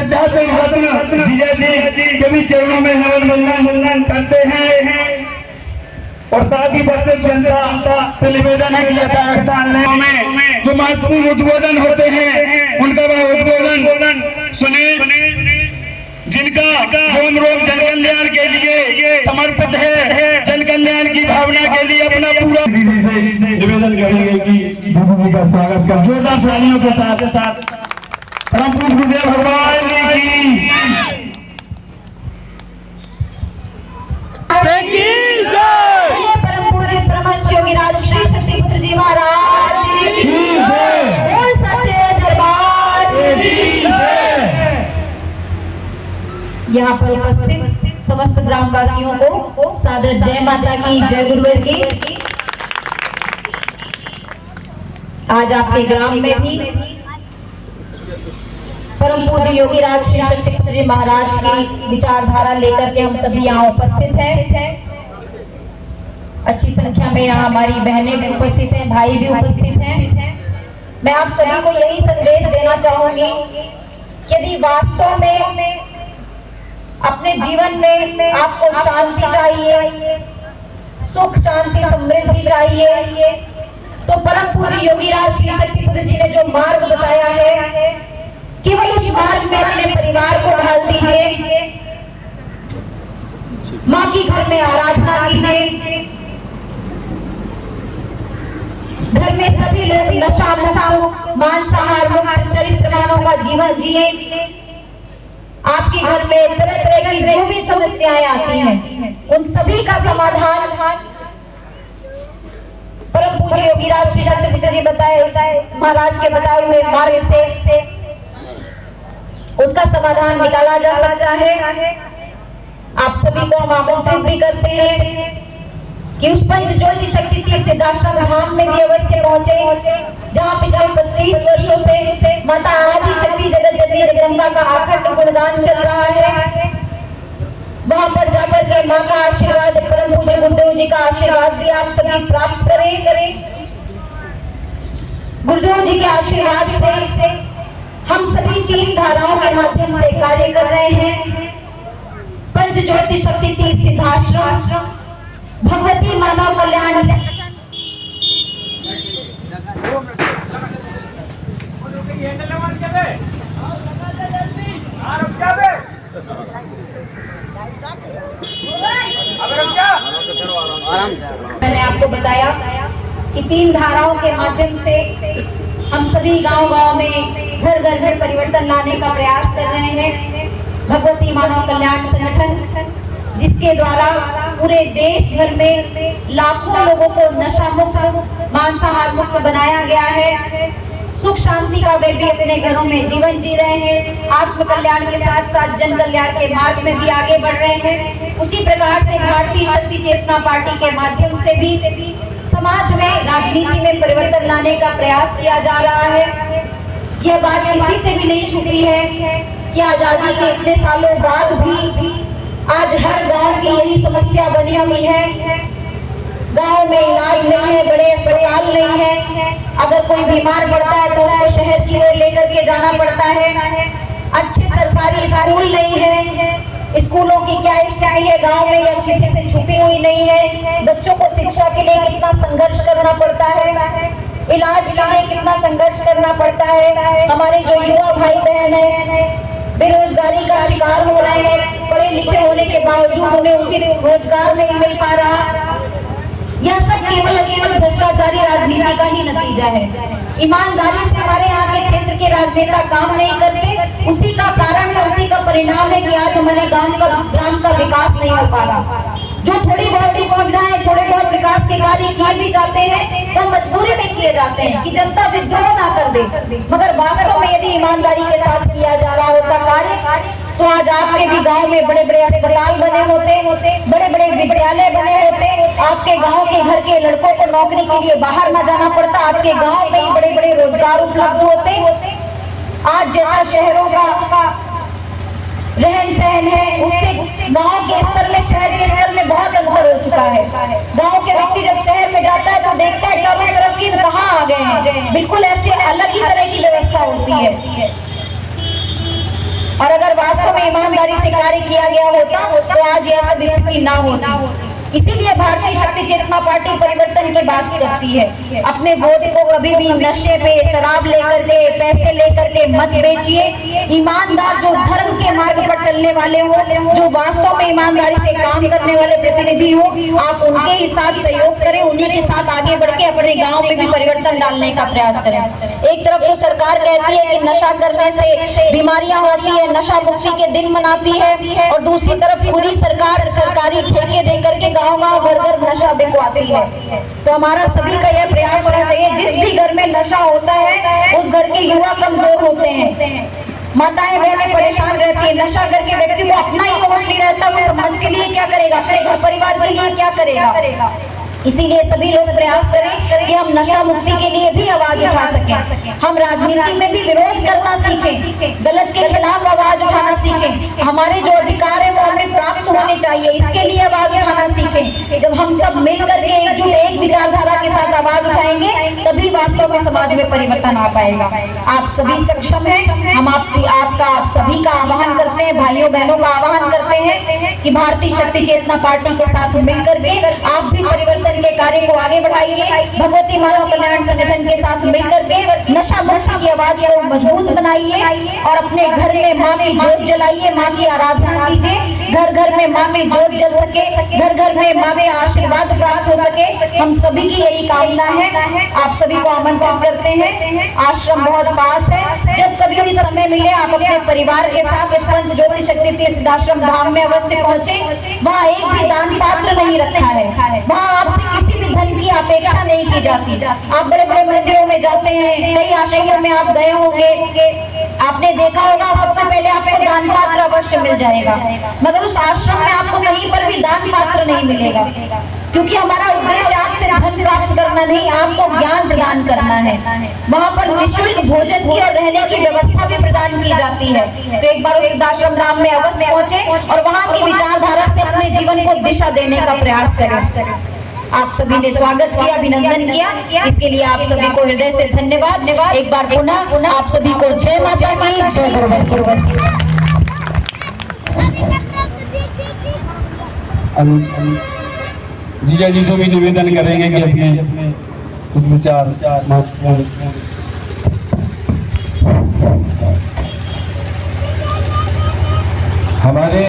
श्रद्धा जीजा जी के भी चरणों में नमन वंदन करते हैं और साथ ही बस्तर जनता से निवेदन है कि यथास्थान में जो महत्वपूर्ण उद्बोधन होते हैं उनका वह उद्बोधन सुने, जिनका रोम रोम जन कल्याण के लिए समर्पित है, जन कल्याण की भावना के लिए अपना पूरा निवेदन करेंगे कि दीदी जी का स्वागत कर जोरदार तालियों के साथ परम पूज्य गुरुदेव भगवान की परम पूज्य परमहंस योगीराज श्री शक्ति पुत्र जी महाराज की बोल सच्चे दरबार की। यहाँ पर उपस्थित समस्त ग्रामवासियों को सादर जय माता की, जय गुरुवर की। आज आपके ग्राम में भी परम पूज्य योगीराज श्री शक्ति पुत्र जी महाराज की विचारधारा लेकर के हम सभी यहाँ उपस्थित हैं। अच्छी संख्या में यहाँ हमारी बहनें भी उपस्थित हैं, भाई भी उपस्थित हैं। मैं आप सभी को यही संदेश देना चाहूंगी कि यदि वास्तव में अपने जीवन में आपको शांति चाहिए, सुख शांति समृद्धि चाहिए, तो परम पूज्य योगीराज श्री शक्ति पुत्र जी ने जो मार्ग बताया है केवल उस मार्ग में अपने परिवार को ढाल दीजिए, माँ की घर में आराधना कीजिए, घर में सभी लोग नशा मुक्त, मांसाहार मुक्त, चरित्रवानों का जीवन जिए। आपके घर में तरह तरह की जो भी समस्याएं आती हैं उन सभी का समाधान परम पूज्य योगीराज श्री शक्ति पुत्र जी महाराज के बताए हुए मार्ग से उसका समाधान निकाला जा सकता है। आप सभी को हम आमंत्रित भी करते हैं कि उस पंच ज्योति शक्ति तीर्थ सिद्धाश्रम धाम में भी अवश्य पहुंचे, जहां पिछले 25 वर्षों से माता आदि शक्ति जगत जननी जगदम्बा का अखंड गुणगान चल रहा है। वहां पर जाकर के माँ का आशीर्वाद, परम पूज्य गुरुदेव जी का आशीर्वाद भी आप सभी प्राप्त करें। गुरुदेव जी के आशीर्वाद से हम सभी 3 धाराओं के माध्यम से कार्य कर रहे हैं। पंच ज्योति शक्ति तीर्थ सिद्धाश्रम, भगवती मानव कल्याण मैंने आपको बताया कि 3 धाराओं के माध्यम से हम सभी गांव-गांव में घर घर में परिवर्तन लाने का प्रयास कर रहे हैं। भगवती मानव कल्याण संगठन जिसके द्वारा पूरे देश भर में लाखों लोगों को नशा मुक्त, मांसाहार मुक्त बनाया गया है। सुख शांति का वे भी अपने घरों में जीवन जी रहे हैं। आत्म कल्याण के साथ साथ जन कल्याण के मार्ग में भी आगे बढ़ रहे हैं। उसी प्रकार से भारतीय शक्ति चेतना पार्टी के माध्यम से भी समाज में, राजनीति में परिवर्तन लाने का प्रयास किया जा रहा है। यह बात किसी से भी नहीं छुपी है कि आजादी के इतने सालों बाद भी आज हर गांव की यही समस्या बनी हुई है। गांव में इलाज नहीं है, बड़े अस्पताल नहीं है। अगर कोई बीमार पड़ता है तो उसको शहर की ओर लेकर के जाना पड़ता है। अच्छे सरकारी स्कूल नहीं है। स्कूलों की क्या स्थिति है गांव में, यह किसी से छुपी हुई नहीं है। बच्चों को शिक्षा के लिए कितना संघर्ष करना पड़ता है, इलाज के लिए कितना संघर्ष करना पड़ता है। हमारे जो युवा भाई बहन है बेरोजगारी का शिकार हो रहे हैं, पढ़े लिखे होने के बावजूद उन्हें उचित रोजगार नहीं मिल पा रहा। यह सब केवल और केवल भ्रष्टाचारी राजनीति का ही नतीजा है। ईमानदारी से हमारे यहाँ के क्षेत्र के राजनेता काम नहीं करते, उसी का कारण है, उसी का परिणाम है कि आज हमारे ग्राम का विकास नहीं हो पा रहा। जो थोड़ी बहुत सुख सुविधाएं, थोड़े बहुत विकास के कार्य किए भी जाते हैं वो मजबूरी में किए जाते हैं कि जनता विद्रोह ना कर दे, मगर वास्तव में यदि ईमानदारी के साथ किया जा रहा होता कार्य तो आज आपके भी गांव में बड़े बड़े अस्पताल बने होते, बड़े बड़े विद्यालय बने होते, आपके गांव के घर के लड़कों को नौकरी के लिए बाहर न जाना पड़ता, आपके गांव में ही बड़े बड़े रोजगार उपलब्ध होते। आज जैसा शहरों का रहन सहन है उससे गांव के स्तर में, शहर के स्तर में बहुत अंतर हो चुका है। गांव के व्यक्ति जब शहर में जाता है तो देखता है चारों तरफ की कहाँ आ गए हैं, बिल्कुल ऐसे अलग ही तरह की व्यवस्था होती है। और अगर वास्तव में ईमानदारी से कार्य किया गया होता तो आज यह सब स्थिति ना होती। इसीलिए भारतीय शक्ति चेतना पार्टी परिवर्तन की बात करती है। अपने वोट को कभी भी नशे पे, शराब लेकर के, पैसे लेकर के मत बेचिए। ईमानदार जो धर्म के मार्ग पर चलने वाले हो, जो वास्तव में ईमानदारी से काम करने वाले प्रतिनिधि हो, आप उनके ही साथ सहयोग करें, उन्हीं के साथ आगे बढ़ के अपने गाँव में भी परिवर्तन डालने का प्रयास करें। एक तरफ तो सरकार कहती है कि नशा करने से बीमारियां होती है, नशा मुक्ति के दिन मनाती है, और दूसरी तरफ खुद ही सरकार सरकारी ठेके देकर के गांव-गांव, घर-घर नशा बिकवाती है। तो हमारा सभी का यह प्रयास होना चाहिए, जिस भी घर में नशा होता है उस घर के युवा कमजोर होते हैं, माताएं बहनें परेशान रहती है। नशा करके व्यक्ति को अपना ही होश नहीं रहता, वो समाज के लिए क्या करेगा, अपने घर परिवार के लिए क्या करेगा। इसीलिए सभी लोग प्रयास करें कि हम नशा मुक्ति के लिए भी आवाज उठा सकें, हम राजनीति में भी विरोध करना सीखें, गलत के खिलाफ आवाज उठाना सीखें। हमारे जो अधिकार है वो हमें प्राप्त होने चाहिए, इसके लिए आवाज उठाना सीखें। जब हम सब मिलकर के एकजुट एक विचारधारा के साथ आवाज उठाएंगे तभी वास्तव में समाज में परिवर्तन आ पाएगा। आप सभी सक्षम हैं, हम आप सभी का आह्वान करते हैं, भाइयों बहनों का आह्वान करते हैं कि भारतीय शक्ति चेतना पार्टी के साथ मिलकर के आप भी परिवर्तन के कार्य को आगे बढ़ाइए। भगवती मानव कल्याण संगठन के साथ मिलकर के नशा मुक्ति की आवाज को मजबूत बनाइए और अपने घर में माँ की जोत जलाइए, माँ की आराधना कीजिए। घर घर में माँ की जोत जल सके, घर घर में माँ के आशीर्वाद प्राप्त हो सके, हम सभी की यही कामना है। आप सभी को आमंत्रित करते हैं, आश्रम बहुत पास है, जब कभी भी समय मिले आप अपने परिवार के साथ उस पंच ज्योति शक्ति तीर्थ आश्रम धाम में अवश्य पहुंचे। वहाँ एक भी दान पात्र नहीं रखा है, वहाँ आपसे किसी भी धन की अपेक्षा नहीं की जाती। आप बड़े बड़े मंदिरों में जाते हैं, कई आश्रमों में आप गए होंगे, आपने देखा होगा सबसे पहले आपको दान पात्र अवश्य मिल जाएगा, मगर उस आश्रम में आपको कहीं पर भी दान पात्र नहीं मिलेगा, क्योंकि हमारा उद्देश्य आपसे धन प्राप्त करना नहीं, आपको ज्ञान प्रदान करना है। वहाँ पर निःशुल्क भोजन की और रहने की व्यवस्था भी प्रदान की जाती है। तो एक बार उस आश्रम धाम में अवश्य पहुंचे और वहाँ की विचारधारा से अपने जीवन को दिशा देने का प्रयास करें। आप सभी ने स्वागत किया, अभिनंदन किया, इसके लिए आप सभी को हृदय से धन्यवाद। एक बार पुनः आप सभी को जय माता की, जय गुरुवंदना। जीजा जी से भी निवेदन करेंगे कि अपने कुछ विचार हमारे